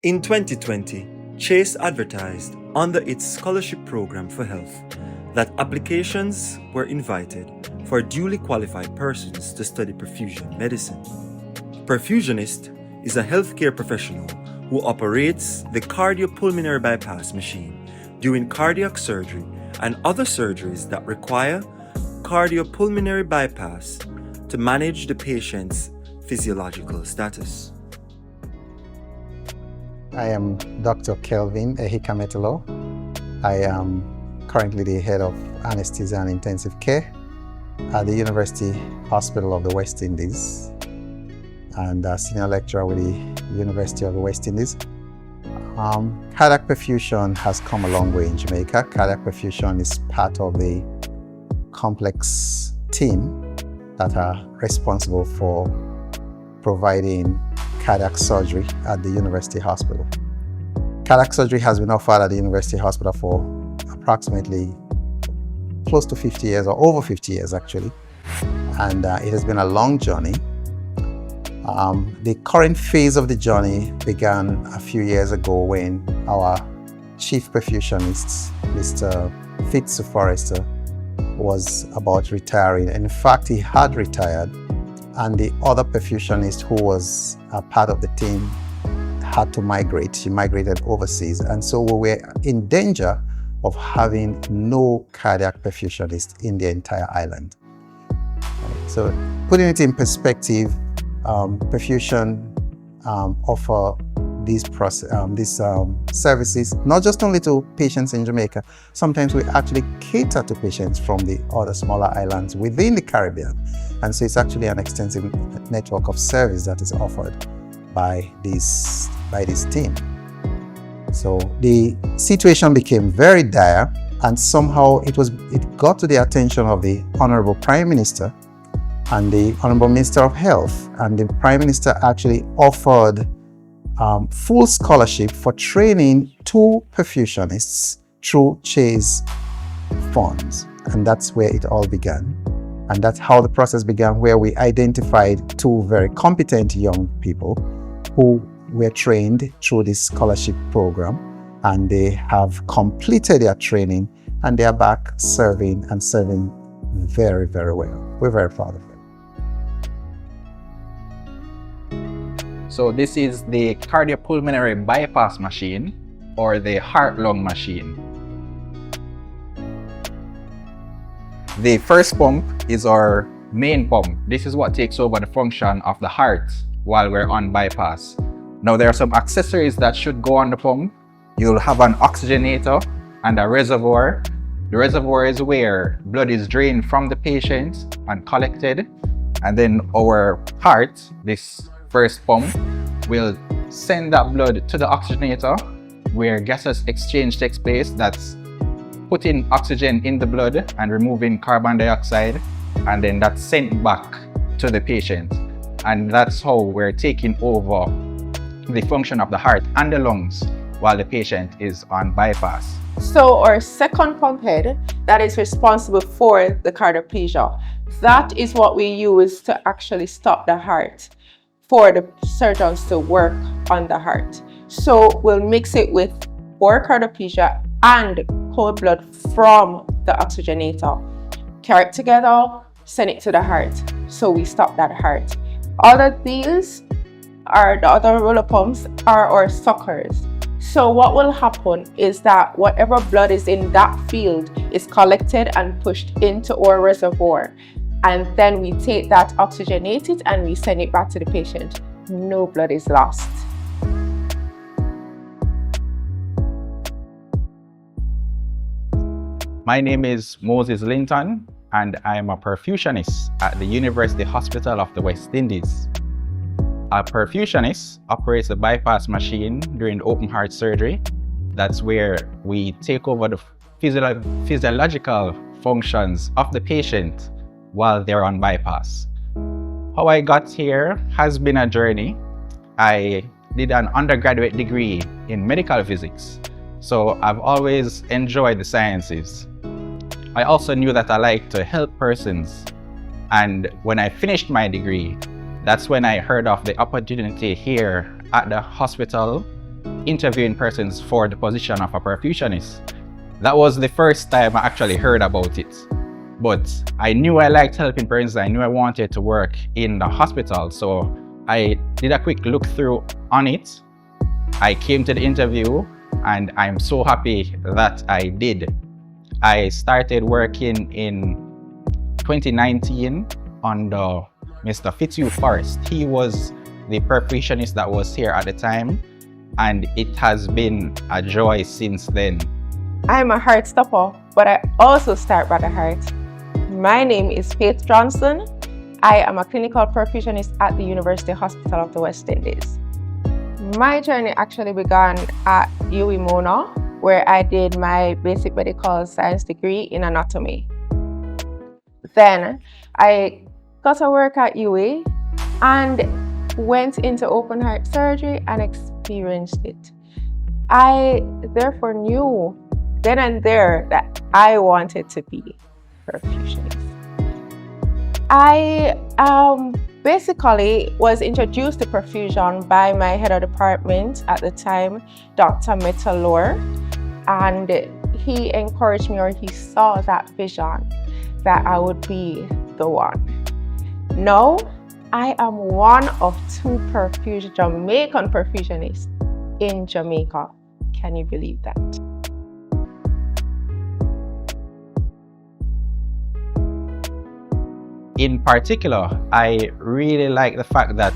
In 2020, Chase advertised under its scholarship program for health that applications were invited for duly qualified persons to study perfusion medicine. Perfusionist is a healthcare professional who operates the cardiopulmonary bypass machine during cardiac surgery and other surgeries that require cardiopulmonary bypass to manage the patient's physiological status. I am Dr. Kelvin Ehikametolo. I am currently the head of anesthesia and intensive care at the University Hospital of the West Indies and a senior lecturer with the University of the West Indies. Cardiac perfusion has come a long way in Jamaica. Cardiac perfusion is part of the complex team that are responsible for providing cardiac surgery at the University Hospital. Cardiac surgery has been offered at the University Hospital for approximately close to 50 years, or over 50 years actually, and it has been a long journey. The current phase of the journey began a few years ago when our chief perfusionist, Mr. Fitz Forrester, was about retiring. In fact, he had retired, and the other perfusionist who was a part of the team had to migrate. She migrated overseas, and so we were in danger of having no cardiac perfusionist in the entire island. So putting it in perspective, perfusion offer these services not just only to patients in Jamaica. Sometimes we actually cater to patients from the other smaller islands within the Caribbean, and so it's actually an extensive network of service that is offered by this team. So the situation became very dire, and somehow it got to the attention of the Honorable Prime Minister and the Honorable Minister of Health, and the Prime Minister actually offered full scholarship for training 2 perfusionists through Chase funds, and that's where it all began. And that's how the process began, where we identified 2 very competent young people who were trained through this scholarship program, and they have completed their training, and they are back serving very, very well. We're very proud of them. So this is the cardiopulmonary bypass machine, or the heart-lung machine. The first pump is our main pump. This is what takes over the function of the heart while we're on bypass. Now there are some accessories that should go on the pump. You'll have an oxygenator and a reservoir. The reservoir is where blood is drained from the patient and collected. And then our heart, this first pump, will send that blood to the oxygenator where gaseous exchange takes place. That's putting oxygen in the blood and removing carbon dioxide, and then that's sent back to the patient. And that's how we're taking over the function of the heart and the lungs while the patient is on bypass. So our second pump head that is responsible for the cardioplegia, that is what we use to actually stop the heart for the surgeons to work on the heart. So we'll mix it with our cardioplegia and cold blood from the oxygenator, carry it together, send it to the heart, so we stop that heart. Other these are the other roller pumps are our suckers. So what will happen is that whatever blood is in that field is collected and pushed into our reservoir, and then we take that, oxygenate it, and we send it back to the patient. No blood is lost. My name is Moses Linton, and I am a perfusionist at the University Hospital of the West Indies. A perfusionist operates a bypass machine during open heart surgery. That's where we take over the physiological functions of the patient while they're on bypass. How I got here has been a journey. I did an undergraduate degree in medical physics, so I've always enjoyed the sciences. I also knew that I liked to help persons, and when I finished my degree, that's when I heard of the opportunity here at the hospital interviewing persons for the position of a perfusionist. That was the first time I actually heard about it. But I knew I liked helping persons. I knew I wanted to work in the hospital. So I did a quick look through on it. I came to the interview and I'm so happy that I did. I started working in 2019 under Mr. Fitzhugh Forrest. He was the perfusionist that was here at the time, and it has been a joy since then. I'm a heart stopper, but I also start by the heart. My name is Faith Johnson. I am a clinical perfusionist at the University Hospital of the West Indies. My journey actually began at UHWI, where I did my basic medical science degree in anatomy. Then I got a work at UWI and went into open heart surgery and experienced it. I therefore knew then and there that I wanted to be a perfusionist. I basically was introduced to perfusion by my head of department at the time, Dr. Metalor, and he encouraged me, or he saw that vision that I would be the one. Now, I am one of 2 Jamaican perfusionists in Jamaica. Can you believe that? In particular, I really like the fact that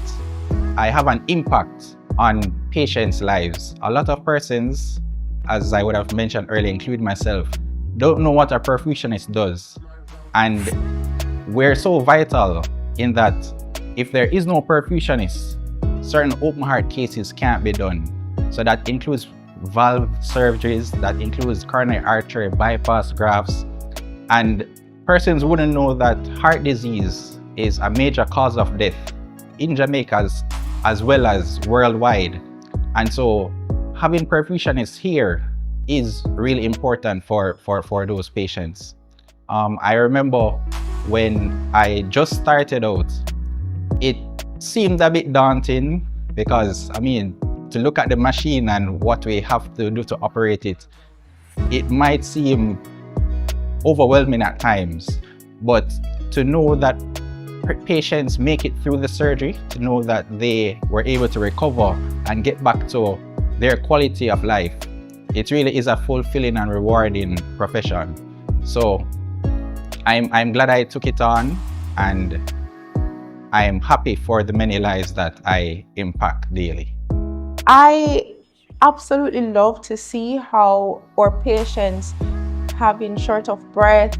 I have an impact on patients' lives. A lot of persons, as I would have mentioned earlier, including myself, don't know what a perfusionist does. And we're so vital in that if there is no perfusionist, certain open heart cases can't be done. So that includes valve surgeries, that includes coronary artery bypass grafts, and persons wouldn't know that heart disease is a major cause of death in Jamaica as well as worldwide. And so having perfusionists here is really important for those patients. I remember when I just started out, it seemed a bit daunting because, to look at the machine and what we have to do to operate it, it might seem overwhelming at times. But to know that patients make it through the surgery, to know that they were able to recover and get back to their quality of life, it really is a fulfilling and rewarding profession. So I'm glad I took it on, and I'm happy for the many lives that I impact daily. I absolutely love to see how our patients have been short of breath,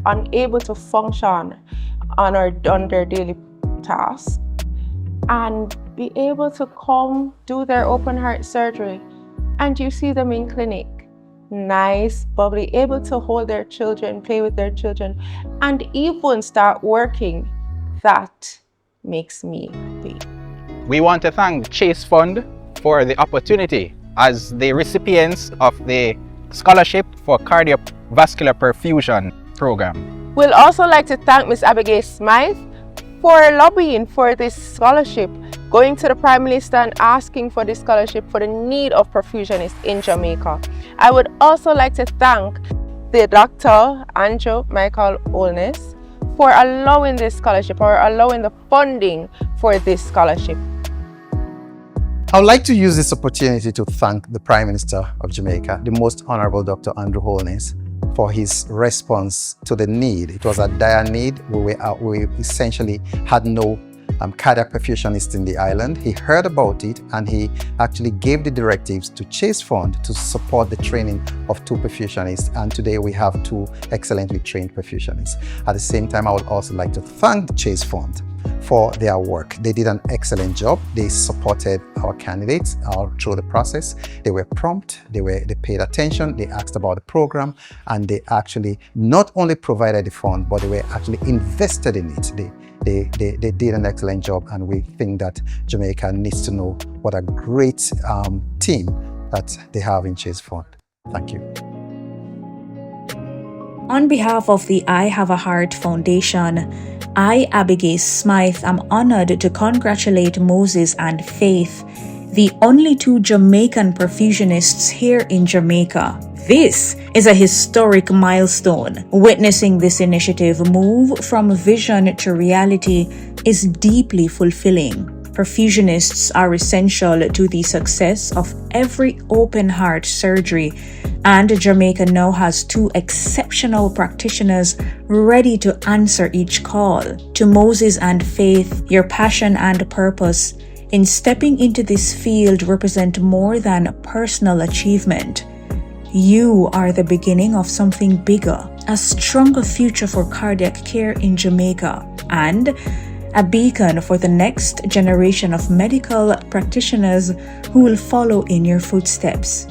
unable to function on their daily tasks, and be able to come do their open heart surgery, and you see them in clinic, nice, bubbly, able to hold their children, play with their children, and even start working. That makes me happy. We want to thank Chase Fund for the opportunity as the recipients of the scholarship for cardiovascular perfusion program. We'll also like to thank Ms. Abigail Smythe for lobbying for this scholarship, going to the Prime Minister and asking for this scholarship for the need of perfusionists in Jamaica. I would also like to thank the Dr. Andrew Michael Olness for allowing this scholarship, or allowing the funding for this scholarship. I would like to use this opportunity to thank the Prime Minister of Jamaica, the Most Honorable Dr. Andrew Holness, for his response to the need. It was a dire need. We essentially had no cardiac perfusionist in the island. He heard about it and he actually gave the directives to Chase Fund to support the training of 2 perfusionists, and today we have 2 excellently trained perfusionists. At the same time, I would also like to thank the Chase Fund for their work. They did an excellent job. They supported our candidates all through the process. They were prompt, they paid attention, they asked about the program, and they actually not only provided the fund, but they were actually invested in it. They did an excellent job, and we think that Jamaica needs to know what a great team that they have in Chase Fund. Thank you. On behalf of the I Have a Heart Foundation, I, Abigail Smythe, am honored to congratulate Moses and Faith the only two Jamaican perfusionists here in Jamaica. This is a historic milestone. Witnessing this initiative move from vision to reality is deeply fulfilling. Perfusionists are essential to the success of every open heart surgery, and Jamaica now has two exceptional practitioners ready to answer each call. To Moses and Faith, your passion and purpose in stepping into this field represent more than personal achievement. You are the beginning of something bigger, a stronger future for cardiac care in Jamaica, and a beacon for the next generation of medical practitioners who will follow in your footsteps.